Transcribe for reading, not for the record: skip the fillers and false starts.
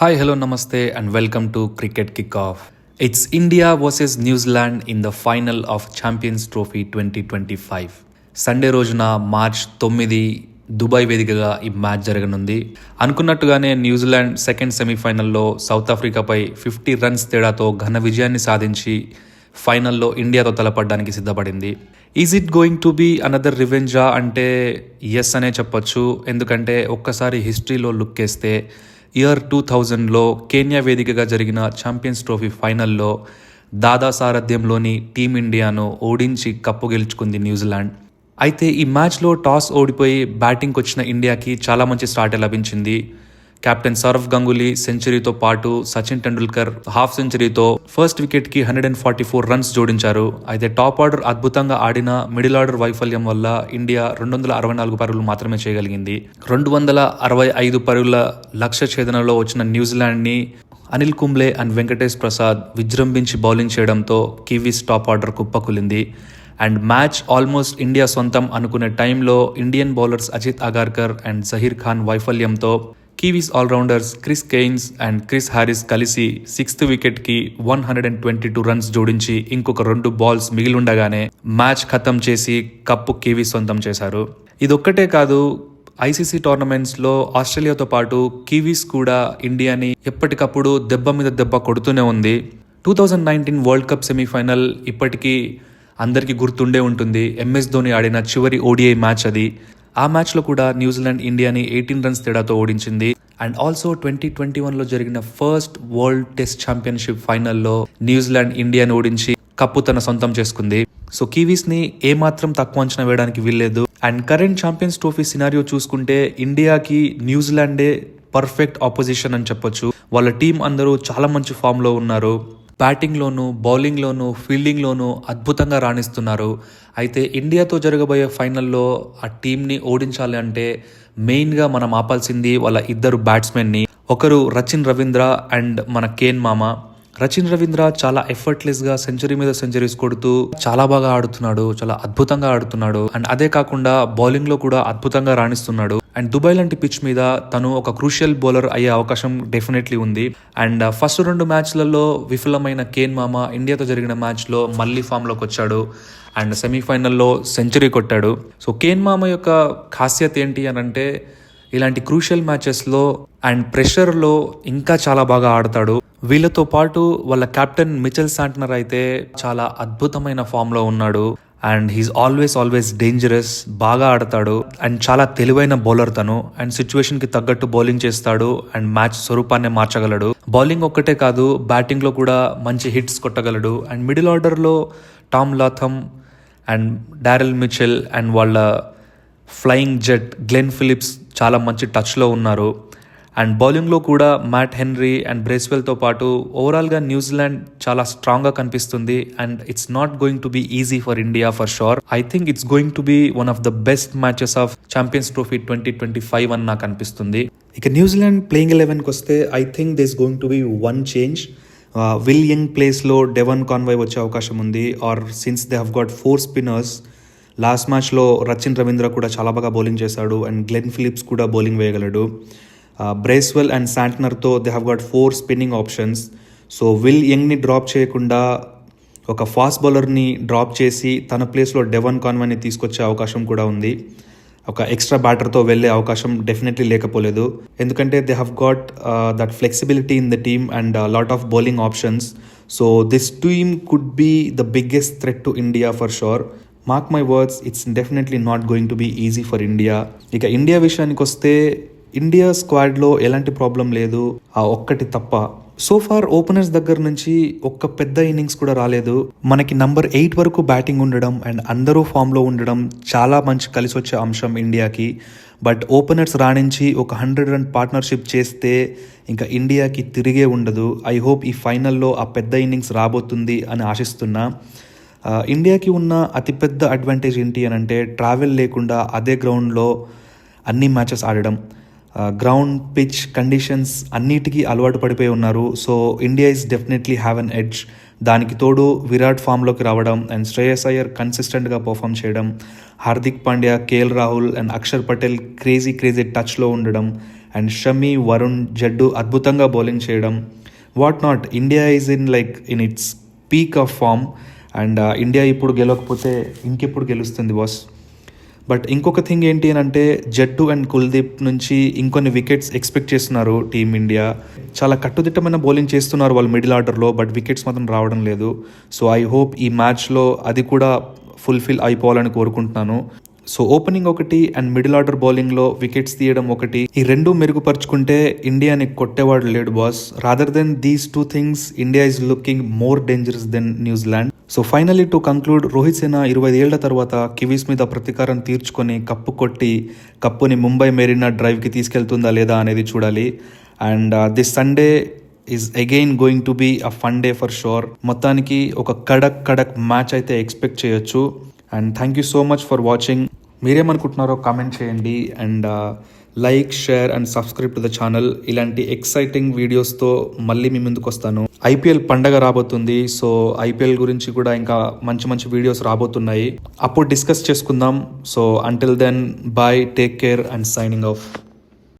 Hi, hello, namaste, and welcome to Cricket Kickoff. It's India versus New Zealand in the final of Champions Trophy 2025. Sunday రోజున March 9 Dubai వేదికగా ఈ match జరగనుంది. అనుకున్నట్టుగానే New Zealand second సెమీఫైనల్లో south ఆఫ్రికాపై 50 runs తేడాతో ఘన విజయాన్ని సాధించి ఫైనల్లో ఇండియాతో తలపడడానికి సిద్ధపడింది. Is it going to be another రివెంజా అంటే ఎస్ అనే చెప్పొచ్చు. ఎందుకంటే ఒక్కసారి హిస్టరీలో లుక్ వేస్తే ఇయర్ 2000లో కేన్యా వేదికగా జరిగిన ఛాంపియన్స్ ట్రోఫీ ఫైనల్లో దాదా సారథ్యంలోని టీమిండియాను ఓడించి కప్పు గెలుచుకుంది న్యూజిలాండ్. అయితే ఈ మ్యాచ్లో టాస్ ఓడిపోయి బ్యాటింగ్కి వచ్చిన ఇండియాకి చాలా మంచి స్టార్ట్ లభించింది. కెప్టెన్ సౌరవ్ గంగూలీ సెంచరీతో పాటు సచిన్ టెండూల్కర్ హాఫ్ సెంచరీతో ఫస్ట్ వికెట్కి 144 రన్స్ జోడించారు. అయితే టాప్ ఆర్డర్ అద్భుతంగా ఆడిన మిడిల్ ఆర్డర్ వైఫల్యం వల్ల ఇండియా 264 పరుగులు మాత్రమే చేయగలిగింది. 265 పరుగుల లక్ష్య ఛేదనలో వచ్చిన న్యూజిలాండ్ని అనిల్ కుంబ్లే అండ్ వెంకటేష్ ప్రసాద్ విజృంభించి బౌలింగ్ చేయడంతో కివీస్ టాప్ ఆర్డర్ కుప్పకూలింది. అండ్ మ్యాచ్ ఆల్మోస్ట్ ఇండియా సొంతం అనుకునే టైంలో Indian bowlers Ajit Agarkar and Zaheer Khan వైఫల్యంతో Kiwis allrounders Chris Cairns and Chris Harris కలిసి 6th వికెట్కి 122 రన్స్ జోడించి ఇంకొక 2 బాల్స్ మిగిలిండగానే మ్యాచ్ ఖతం చేసి కప్పు కివీస్ సొంతం చేశారు. ఇదొక్కటే కాదు, ఐసీసీ టోర్నమెంట్స్లో ఆస్ట్రేలియాతో పాటు కివీస్ కూడా ఇండియాని ఎప్పటికప్పుడు దెబ్బ మీద దెబ్బ కొడుతూనే ఉంది. 2019 వరల్డ్ కప్ సెమీఫైనల్ ఇప్పటికీ అందరికీ గుర్తుండే ఉంటుంది. ఎంఎస్ ధోని ఆడిన చివరి ఓడిఐ మ్యాచ్ అది. ఆ మ్యాచ్లో కూడా న్యూజిలాండ్ ఇండియాని 18 రన్స్ తేడాతో ఓడించింది. అండ్ ఆల్సో 2021లో జరిగిన ఫస్ట్ వరల్డ్ టెస్ట్ ఛాంపియన్షిప్ ఫైనల్లో న్యూజిలాండ్ ఇండియాని ఓడించి కప్పు తన సొంతం చేసుకుంది. సో కివీస్ని ఏమాత్రం తక్కువ అంచనా వేయడానికి వీల్లేదు. And current champions trophy scenario చూసుకుంటే ఇండియాకి న్యూజిలాండే పర్ఫెక్ట్ ఆపోజిషన్ అని చెప్పొచ్చు. వాళ్ళ టీం అందరూ చాలా మంచి ఫామ్లో ఉన్నారు. బ్యాటింగ్లోను, బౌలింగ్లోను, ఫీల్డింగ్లోను అద్భుతంగా రాణిస్తున్నారు. అయితే ఇండియాతో జరగబోయే ఫైనల్లో ఆ టీంని ఓడించాలి అంటే మెయిన్గా మనం ఆపాల్సింది వాళ్ళ ఇద్దరు బ్యాట్స్మెన్ని. ఒకరు రచిన్ రవీంద్ర అండ్ మన కేన్ మామ. రచిన్ రవీంద్ర చాలా ఎఫర్ట్లెస్గా సెంచరీ మీద సెంచరీస్ కొడుతూ చాలా బాగా ఆడుతున్నాడు, చాలా అద్భుతంగా ఆడుతున్నాడు. అండ్ అదే కాకుండా బౌలింగ్లో కూడా అద్భుతంగా రాణిస్తున్నాడు. అండ్ దుబాయ్ లాంటి పిచ్ మీద తను ఒక క్రూషియల్ బౌలర్ అయ్యే అవకాశం డెఫినెట్లీ ఉంది. అండ్ ఫస్ట్ 2 మ్యాచ్లలో విఫలమైన కేన్ మామ ఇండియాతో జరిగిన మ్యాచ్లో మళ్ళీ ఫామ్లోకి వచ్చాడు అండ్ సెమీఫైనల్లో సెంచరీ కొట్టాడు. సో కేన్ మామ యొక్క ఖాసియత్ ఏంటి అని అంటే ఇలాంటి క్రూషియల్ మ్యాచెస్లో అండ్ ప్రెషర్లో ఇంకా చాలా బాగా ఆడతాడు. వీళ్ళతో పాటు వాళ్ళ కెప్టెన్ మిచెల్ శాంట్నర్ అయితే చాలా అద్భుతమైన ఫామ్లో ఉన్నాడు. అండ్ హీస్ ఆల్వేస్ డేంజరస్, బాగా ఆడతాడు అండ్ చాలా తెలివైన బౌలర్ తను. అండ్ సిచ్యువేషన్కి తగ్గట్టు బౌలింగ్ చేస్తాడు అండ్ మ్యాచ్ స్వరూపాన్ని మార్చగలడు. బౌలింగ్ ఒక్కటే కాదు, బ్యాటింగ్లో కూడా మంచి హిట్స్ కొట్టగలడు. అండ్ మిడిల్ ఆర్డర్లో Tom Latham and Daryl Mitchell and వాళ్ళ ఫ్లయింగ్ జెట్ గ్లెన్ ఫిలిప్స్ చాలా మంచి టచ్లో ఉన్నారు. అండ్ బౌలింగ్లో కూడా మ్యాట్ హెన్రీ అండ్ బ్రేస్వెల్తో పాటు ఓవరాల్గా న్యూజిలాండ్ చాలా స్ట్రాంగ్గా కనిపిస్తుంది. And it's not going to be easy for India for sure. I think it's going to be one of the best matches of Champions Trophy 2025 అని నాకు అనిపిస్తుంది. ఇక న్యూజిలాండ్ ప్లేయింగ్ 11కి వస్తే I think this going to be one change. Will Young ప్లేస్లో Devon Conway వచ్చే అవకాశం ఉంది. Or since they have got 4 spinners. Last మ్యాచ్లో రచిన్ రవీంద్ర కూడా చాలా బాగా బౌలింగ్ చేశాడు అండ్ గ్లెన్ ఫిలిప్స్ కూడా బౌలింగ్ వేయగలడు. బ్రేస్వెల్ అండ్ శాంట్నర్తో they have got 4 spinning options. So Will యంగ్ని డ్రాప్ చేయకుండా ఒక ఫాస్ట్ బౌలర్ని డ్రాప్ చేసి తన ప్లేస్లో డెవన్ కాన్వాయ్ని తీసుకొచ్చే అవకాశం కూడా ఉంది. ఒక ఎక్స్ట్రా బ్యాటర్తో వెళ్ళే అవకాశం డెఫినెట్లీ లేకపోలేదు. ఎందుకంటే they have got that flexibility in the team and lot of bowling options. So this team could be the biggest threat to India for sure. Mark my words, it's definitely not going to be easy for India. ఇక India విషయానికి వస్తే India స్క్వాడ్లో ఎలాంటి problem లేదు, ఆ ఒక్కటి తప్ప. So far openers దగ్గర నుంచి ఒక్క పెద్ద ఇన్నింగ్స్ కూడా రాలేదు. మనకి నంబర్ 8 వరకు బ్యాటింగ్ ఉండడం అండ్ అందరూ ఫామ్లో ఉండడం చాలా మంచి కలిసి వచ్చే అంశం ఇండియాకి. బట్ ఓపెనర్స్ రాణించి ఒక 100 రన్ పార్ట్నర్షిప్ చేస్తే ఇంకా ఇండియాకి తిరిగే ఉండదు. ఐ హోప్ ఈ ఫైనల్లో ఆ పెద్ద ఇన్నింగ్స్ రాబోతుంది అని ఆశిస్తున్నా. ఇండియాకి ఉన్న అతిపెద్ద అడ్వాంటేజ్ ఏంటి అని అంటే ట్రావెల్ లేకుండా అదే గ్రౌండ్లో అన్ని మ్యాచెస్ ఆడడం. గ్రౌండ్ పిచ్ కండిషన్స్ అన్నిటికీ అలవాటు పడిపోయి ఉన్నారు. So India is definitely have an edge. దానికి తోడు విరాట్ ఫామ్లోకి రావడం అండ్ శ్రేయస్ అయ్యర్ కన్సిస్టెంట్గా పర్ఫామ్ చేయడం, Hardik Pandya, KL Rahul and Akshar Patel crazy టచ్లో ఉండడం అండ్ షమి, వరుణ్, జడ్డు అద్భుతంగా బౌలింగ్ చేయడం, what not. India is in its peak of form. And India ఇప్పుడు గెలవకపోతే ఇంకెప్పుడు గెలుస్తుంది బాస్. బట్ ఇంకొక థింగ్ ఏంటి అని అంటే, జట్టు అండ్ కుల్దీప్ నుంచి ఇంకొన్ని వికెట్స్ ఎక్స్పెక్ట్ చేస్తున్నారు టీమిండియా. చాలా కట్టుదిట్టమైన బౌలింగ్ చేస్తున్నారు వాళ్ళు మిడిల్ ఆర్డర్లో, బట్ వికెట్స్ మాత్రం రావడం లేదు. సో ఐ హోప్ ఈ మ్యాచ్లో అది కూడా ఫుల్ఫిల్ అయిపోవాలని కోరుకుంటున్నాను. సో ఓపెనింగ్ ఒకటి అండ్ మిడిల్ ఆర్డర్ బౌలింగ్లో వికెట్స్ తీయడం ఒకటి, ఈ రెండు మెరుగుపరుచుకుంటే ఇండియాని కొట్టేవాడు లేడు boss. Rather than these two things, India is looking more dangerous than New Zealand. So finally to conclude, Rohit సేన 25 ఏళ్ల తర్వాత కివీస్ మీద ప్రతీకారం తీర్చుకొని కప్పు కొట్టి కప్పుని ముంబై మెరీనా డ్రైవ్కి తీసుకెళ్తుందా లేదా అనేది చూడాలి. And this Sunday is again going to be a fun day for sure. మొత్తానికి ఒక కడక్ మ్యాచ్ అయితే ఎక్స్పెక్ట్ చేయొచ్చు. And thank you so much for watching. మీరేమనుకుంటున్నారో కామెంట్ చేయండి. And like, share and subscribe to the channel. ఇలాంటి exciting వీడియోస్తో మళ్ళీ మీ ముందుకు వస్తాను. ఐపీఎల్ పండగ రాబోతుంది. సో ఐపీఎల్ గురించి కూడా ఇంకా మంచి వీడియోస్ రాబోతున్నాయి. అప్పుడు డిస్కస్ చేసుకుందాం. So until then, bye, take care and signing of.